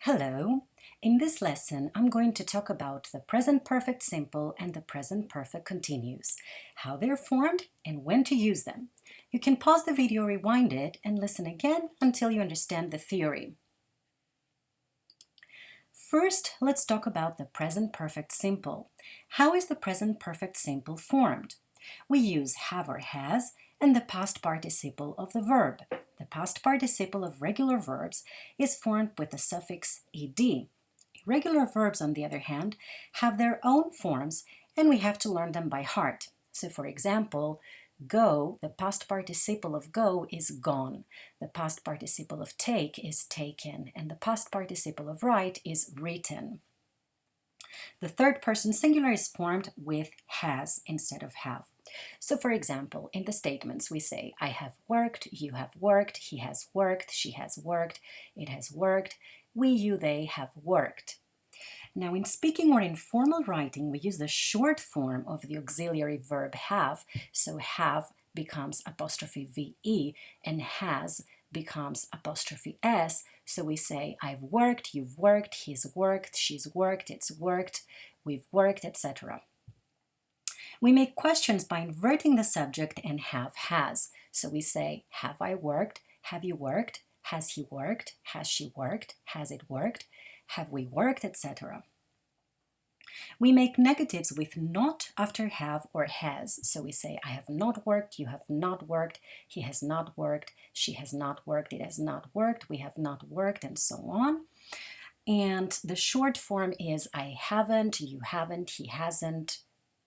Hello! In this lesson, I'm going to talk about the present perfect simple and the present perfect continuous, how they're formed and when to use them. You can pause the video, rewind it, and listen again until you understand the theory. First, let's talk about the present perfect simple. How is the present perfect simple formed? We use have or has and the past participle of the verb. The past participle of regular verbs is formed with the suffix ed. Irregular verbs, on the other hand, have their own forms and we have to learn them by heart. So, for example, go, the past participle of go is gone. The past participle of take is taken, and the past participle of write is written. The third person singular is formed with has instead of have. So, for example, in the statements we say, I have worked, you have worked, he has worked, she has worked, it has worked, we, you, they have worked. Now, in speaking or in formal writing, we use the short form of the auxiliary verb have. So have becomes apostrophe VE and has becomes apostrophe S. So we say, I've worked, you've worked, he's worked, she's worked, it's worked, we've worked, etc. We make questions by inverting the subject and have has. So we say, have I worked? Have you worked? Has he worked? Has she worked? Has it worked? Have we worked, etc. We make negatives with not after have or has. So we say, I have not worked, you have not worked, he has not worked, she has not worked, it has not worked, we have not worked, and so on. And the short form is I haven't, you haven't, he hasn't,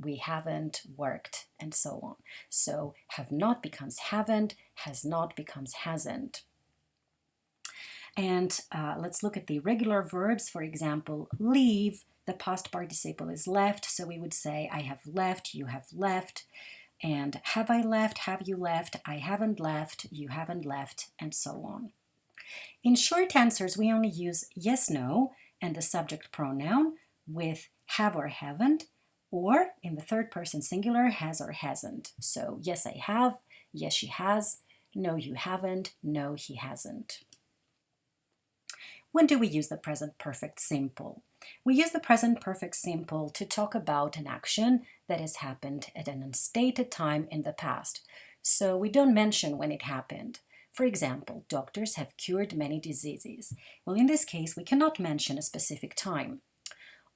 we haven't worked, and so on. So have not becomes haven't, has not becomes hasn't. And let's look at the irregular verbs. For example, leave, the past participle is left, so we would say I have left, you have left, and have I left, have you left, I haven't left, you haven't left, and so on. In short answers, we only use yes, no, and the subject pronoun with have or haven't, or in the third person singular, has or hasn't. So yes, I have, yes, she has, no, you haven't, no, he hasn't. When do we use the present perfect simple? We use the present perfect simple to talk about an action that has happened at an unstated time in the past. So we don't mention when it happened. For example, doctors have cured many diseases. Well, in this case, we cannot mention a specific time.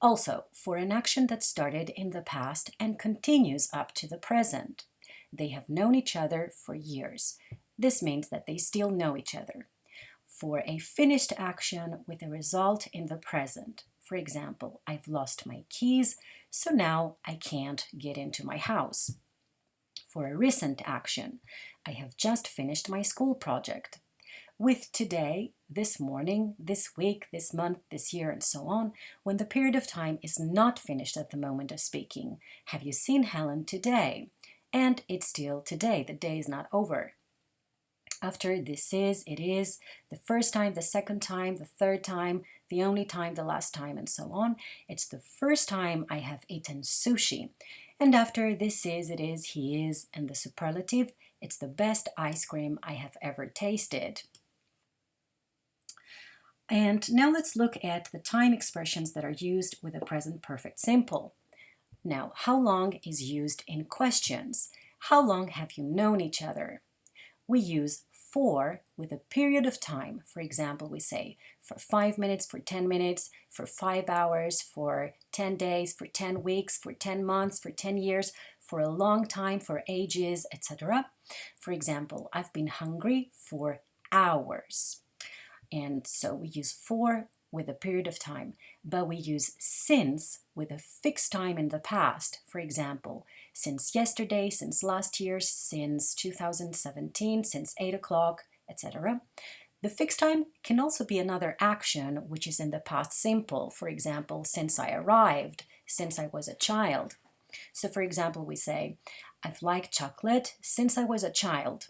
Also, for an action that started in the past and continues up to the present. They have known each other for years. This means that they still know each other. For a finished action with a result in the present. For example, I've lost my keys, so now I can't get into my house. For a recent action, I have just finished my school project. With today, this morning, this week, this month, this year, and so on, when the period of time is not finished at the moment of speaking. Have you seen Helen today? And it's still today, the day is not over. After this is, it is, the first time, the second time, the third time, the only time, the last time, and so on. It's the first time I have eaten sushi. And after this is, it is, he is, and the superlative, it's the best ice cream I have ever tasted. And now let's look at the time expressions that are used with the present perfect simple. Now, how long is used in questions? How long have you known each other? We use for with a period of time. For example, we say for 5 minutes, for 10 minutes, for 5 hours, for 10 days, for 10 weeks, for 10 months, for 10 years, for a long time, for ages, etc. For example, I've been hungry for hours. And so we use for with a period of time, but we use since with a fixed time in the past. For example, since yesterday, since last year, since 2017, since 8 o'clock, etc. The fixed time can also be another action which is in the past simple. For example, since I arrived, since I was a child. So for example, we say, I've liked chocolate since I was a child.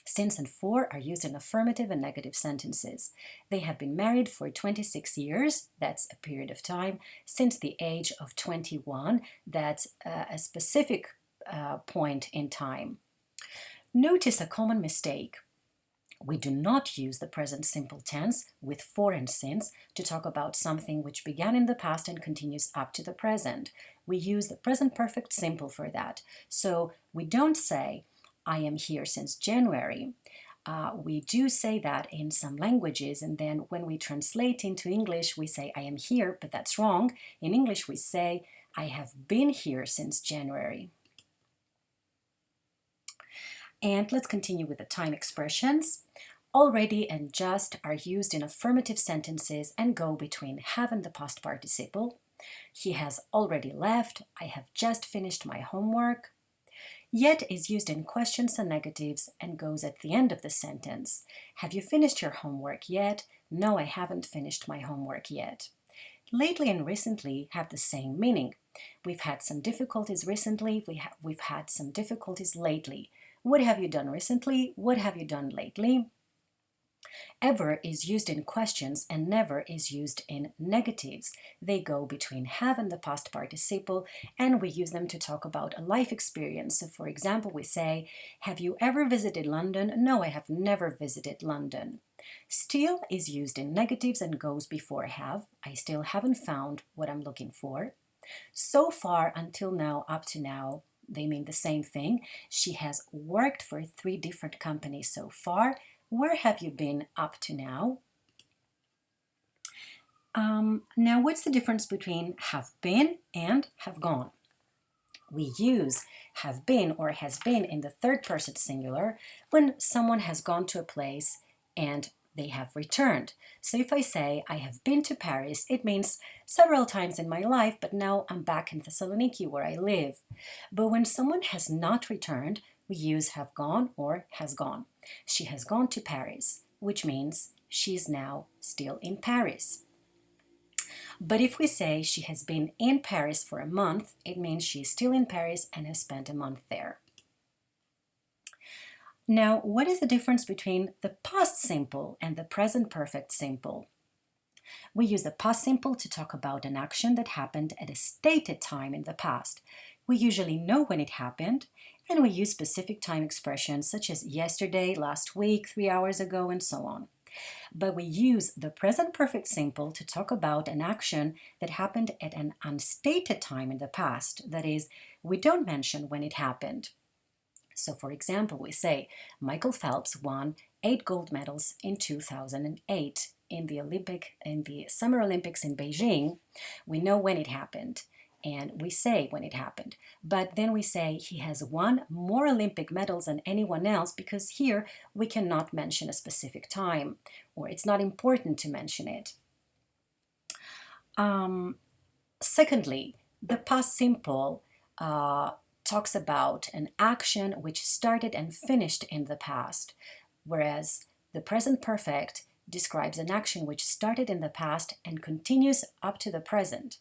Since and for are used in affirmative and negative sentences. They have been married for 26 years, that's a period of time, since the age of 21, that's a specific point in time. Notice a common mistake. We do not use the present simple tense with for and since to talk about something which began in the past and continues up to the present. We use the present perfect simple for that. So we don't say, I am here since January. We do say that in some languages, and then when we translate into English, we say, I am here, but that's wrong. In English, we say, I have been here since January. And let's continue with the time expressions. Already and just are used in affirmative sentences and go between have and the past participle. He has already left. I have just finished my homework. Yet is used in questions and negatives and goes at the end of the sentence. Have you finished your homework yet? No, I haven't finished my homework yet. Lately and recently have the same meaning. We've had some difficulties recently. We've had some difficulties lately. What have you done recently? What have you done lately? Ever is used in questions and never is used in negatives. They go between have and the past participle, and we use them to talk about a life experience. So for example, we say, have you ever visited London? No, I have never visited London. Still is used in negatives and goes before have. I still haven't found what I'm looking for. So far, until now, up to now, they mean the same thing. She has worked for 3 different companies so far. Where have you been up to now? Now, what's the difference between have been and have gone? We use have been or has been in the third person singular when someone has gone to a place and they have returned. So if I say I have been to Paris, it means several times in my life, but now I'm back in Thessaloniki where I live. But when someone has not returned, we use have gone or has gone. She has gone to Paris, which means she is now still in Paris. But if we say she has been in Paris for a month, it means she is still in Paris and has spent a month there. Now, what is the difference between the past simple and the present perfect simple? We use the past simple to talk about an action that happened at a stated time in the past. We usually know when it happened, and we use specific time expressions such as yesterday, last week, 3 hours ago, and so on. But we use the present perfect simple to talk about an action that happened at an unstated time in the past. That is, we don't mention when it happened. So for example, we say Michael Phelps won 8 gold medals in 2008 in the Summer Olympics in Beijing. We know when it happened and we say when it happened. But then we say he has won more Olympic medals than anyone else because here we cannot mention a specific time or it's not important to mention it. Secondly, the past simple talks about an action which started and finished in the past, whereas the present perfect describes an action which started in the past and continues up to the present.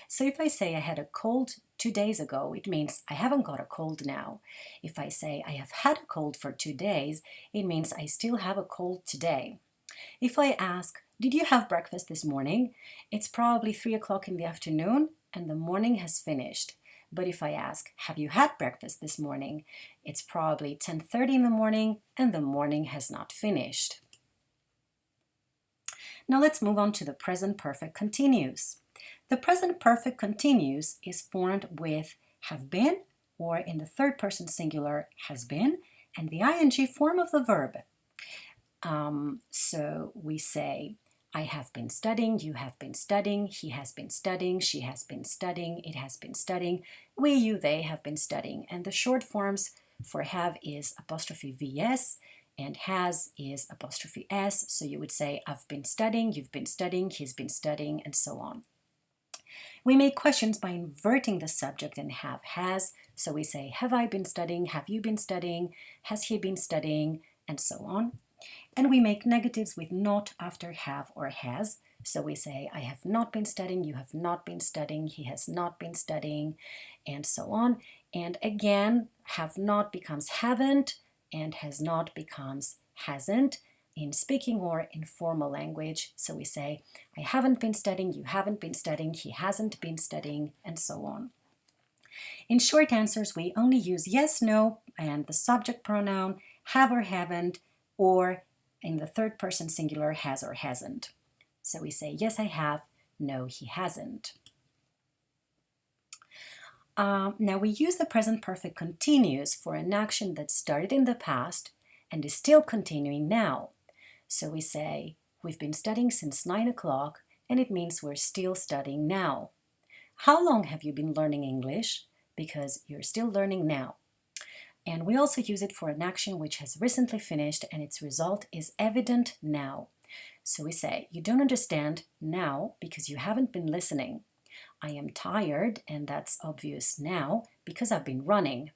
So if I say I had a cold 2 days ago, it means I haven't got a cold now. If I say I have had a cold for 2 days, it means I still have a cold today. If I ask, did you have breakfast this morning? It's probably 3 o'clock in the afternoon and the morning has finished. But if I ask, have you had breakfast this morning? It's probably 10:30 in the morning and the morning has not finished. Now let's move on to the present perfect continuous. The present perfect continuous is formed with have been, or in the third person singular, has been, and the ing form of the verb. So we say, I have been studying, you have been studying, he has been studying, she has been studying, it has been studying, we, you, they have been studying. And the short forms for have is apostrophe vs and has is apostrophe s. So you would say, I've been studying, you've been studying, he's been studying, and so on. We make questions by inverting the subject and have has. So we say, have I been studying, have you been studying, has he been studying, and so on. And we make negatives with not after have or has. So we say, I have not been studying, you have not been studying, he has not been studying, and so on. And again, have not becomes haven't, and has not becomes hasn't in speaking or in formal language. So we say, I haven't been studying, you haven't been studying, he hasn't been studying, and so on. In short answers, we only use yes, no, and the subject pronoun, have or haven't, or in the third person singular, has or hasn't. So we say, yes, I have. No, he hasn't. Now we use the present perfect continuous for an action that started in the past and is still continuing now. So we say, we've been studying since 9 o'clock, and it means we're still studying now. How long have you been learning English? Because you're still learning now. And we also use it for an action which has recently finished and its result is evident now. So we say, you don't understand now because you haven't been listening. I am tired, and that's obvious now because I've been running.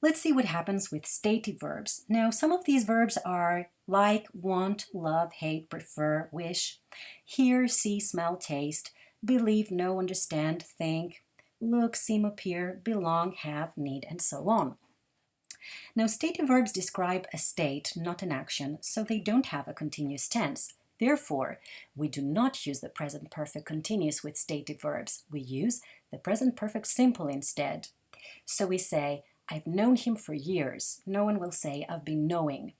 Let's see what happens with stative verbs. Now, some of these verbs are like, want, love, hate, prefer, wish, hear, see, smell, taste, believe, know, understand, think, look, seem, appear, belong, have, need, and so on. Now, stative verbs describe a state, not an action, so they don't have a continuous tense. Therefore, we do not use the present perfect continuous with stative verbs. We use the present perfect simple instead. So we say, I've known him for years. No one will say, I've been knowing.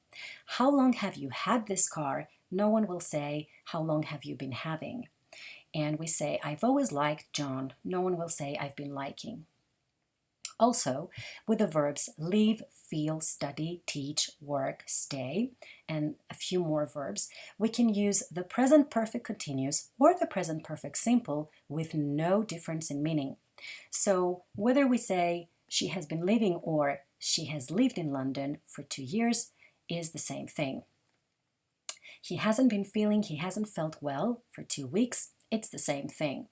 How long have you had this car? No one will say, how long have you been having? And we say, I've always liked John. No one will say, I've been liking. Also, with the verbs live, feel, study, teach, work, stay, and a few more verbs, we can use the present perfect continuous or the present perfect simple with no difference in meaning. So whether we say she has been living or she has lived in London for 2 years is the same thing. He hasn't felt well for 2 weeks, it's the same thing.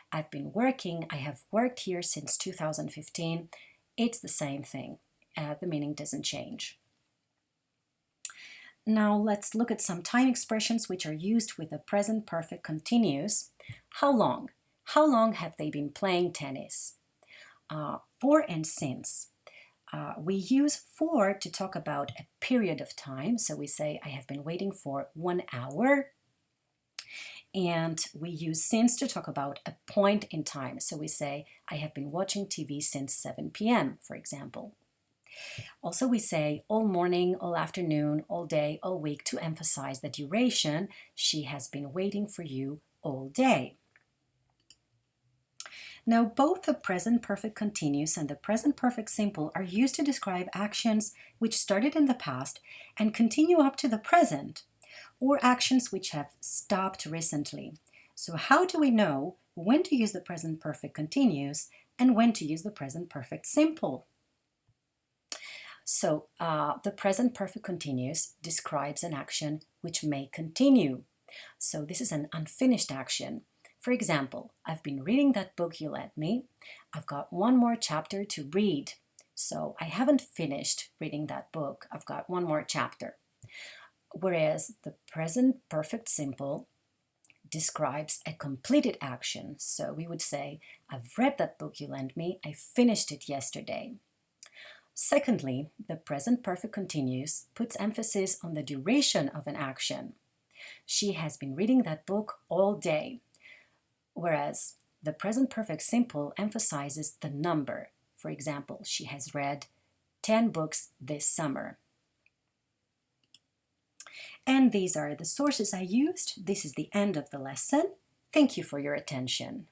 I've been working, I have worked here since 2015. It's the same thing. The meaning doesn't change. Now let's look at some time expressions which are used with the present perfect continuous. How long? How long have they been playing tennis? For and since. We use for to talk about a period of time. So we say, I have been waiting for 1 hour. And we use since to talk about a point in time. So we say, I have been watching TV since 7 p.m., for example. Also, we say all morning, all afternoon, all day, all week to emphasize the duration. She has been waiting for you all day. Now, both the present perfect continuous and the present perfect simple are used to describe actions which started in the past and continue up to the present, or actions which have stopped recently. So how do we know when to use the present perfect continuous and when to use the present perfect simple? So the present perfect continuous describes an action which may continue. So this is an unfinished action. For example, I've been reading that book you lent me. I've got one more chapter to read. So I haven't finished reading that book. I've got one more chapter. Whereas the present perfect simple describes a completed action. So we would say, I've read that book you lent me. I finished it yesterday. Secondly, the present perfect continuous puts emphasis on the duration of an action. She has been reading that book all day. Whereas the present perfect simple emphasizes the number. For example, she has read 10 books this summer. And these are the sources I used. This is the end of the lesson. Thank you for your attention.